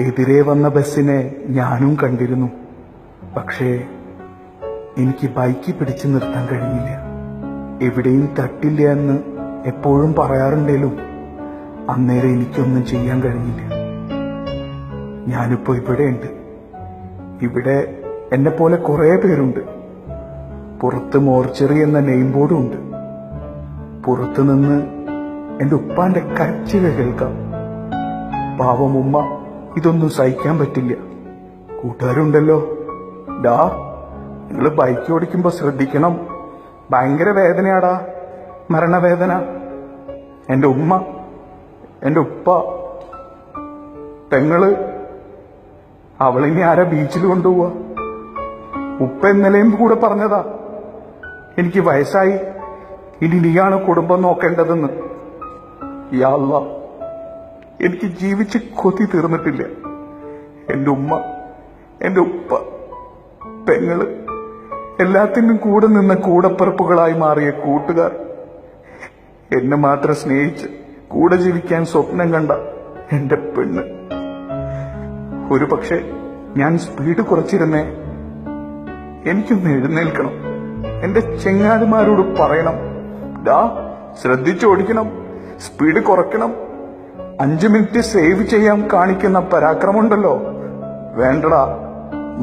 എതിരെ വന്ന ബസ്സിനെ ഞാനും കണ്ടിരുന്നു. പക്ഷേ എനിക്ക് ബൈക്ക് പിടിച്ചു നിർത്താൻ കഴിഞ്ഞില്ല. എവിടെയും തട്ടില്ല എന്ന് എപ്പോഴും പറയാറുണ്ടേലും അന്നേരം എനിക്കൊന്നും ചെയ്യാൻ കഴിഞ്ഞില്ല. ഞാനിപ്പോ ഇവിടെയുണ്ട്. ഇവിടെ എന്നെ പോലെ കുറെ പേരുണ്ട്. പുറത്ത് മോർച്ചറി എന്ന നെയിം ബോർഡും ഉണ്ട്. പുറത്തുനിന്ന് എന്റെ ഉപ്പാന്റെ കരച്ചിൽ കേൾക്കാം. പാവം ഉമ്മ ഇതൊന്നും സഹിക്കാൻ പറ്റില്ല. കൂട്ടുകാരുണ്ടല്ലോ, ഡാ നിങ്ങൾ ബൈക്ക് ഓടിക്കുമ്പോ ശ്രദ്ധിക്കണം, ഭയങ്കര വേദനയാടാ, മരണവേദന. എന്റെ ഉമ്മ, എന്റെ ഉപ്പ, പെങ്ങള്, അവളിനി ആരാ ബീച്ചിൽ കൊണ്ടുപോവാ? ഉപ്പ ഇന്നലെയും കൂടെ പറഞ്ഞതാ, എനിക്ക് വയസ്സായി, ഇനി നീയാണ് കുടുംബം നോക്കേണ്ടതെന്ന്. യാ അല്ലാഹ്, എനിക്ക് ജീവിച്ച് കൊതി തീർന്നിട്ടില്ല. എന്റെ ഉമ്മ, എന്റെ ഉപ്പ, പെങ്ങള്, എല്ലാത്തിനും കൂടെ നിന്ന കൂടപ്പിറപ്പുകളായി മാറിയ കൂട്ടുകാർ, എന്നെ മാത്രം സ്നേഹിച്ച് കൂടെ ജീവിക്കാൻ സ്വപ്നം കണ്ട എന്റെ പെണ്ണ്. ഒരു പക്ഷെ ഞാൻ സ്പീഡ് കുറച്ചിരുന്നേ. എനിക്കൊന്ന് എഴുന്നേൽക്കണം, എന്റെ ചെങ്ങാതിമാരോട് പറയണം, ഡാ ശ്രദ്ധിച്ചോടിക്കണം, സ്പീഡ് കുറയ്ക്കണം. 5 മിനിറ്റ് സേവ് ചെയ്യാൻ കാണിക്കുന്ന പരാക്രമമുണ്ടല്ലോ, വേണ്ടടാ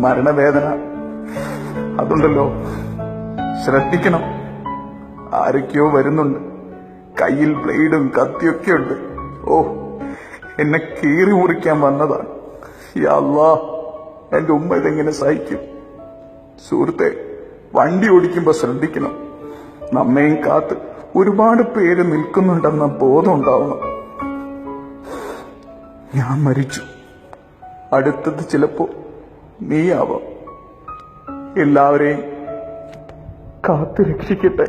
മരണവേദന. അതുണ്ടല്ലോ, ശ്രദ്ധിക്കണം. ആരൊക്കെയോ വരുന്നുണ്ട്, കയ്യിൽ ബ്ലേഡും കത്തിയൊക്കെ ഉണ്ട്. ഓ, എന്നെ കീറി മുറിക്കാൻ വന്നതാണ്. യാ അല്ലാഹ്, എന്റെ ഉമ്മ ഇതെങ്ങനെ സഹിക്കും? സുഹൃത്തെ, വണ്ടി ഓടിക്കുമ്പോ ശ്രദ്ധിക്കണം. നമ്മയും കാത്ത് ഒരുപാട് പേര് നിൽക്കുന്നുണ്ടെന്ന ബോധം ഉണ്ടാവണം. ഞാൻ മരിച്ചു, അടുത്തത് ചിലപ്പോ നീയാവാം. എല്ലാവരെയും കാത്തു രക്ഷിക്കട്ടെ.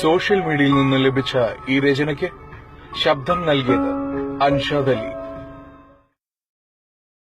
സോഷ്യൽ മീഡിയയിൽ നിന്ന് ലഭിച്ച ഈ രചനയ്ക്ക് ശബ്ദം നൽകിയത് അൻഷാദ് അലി.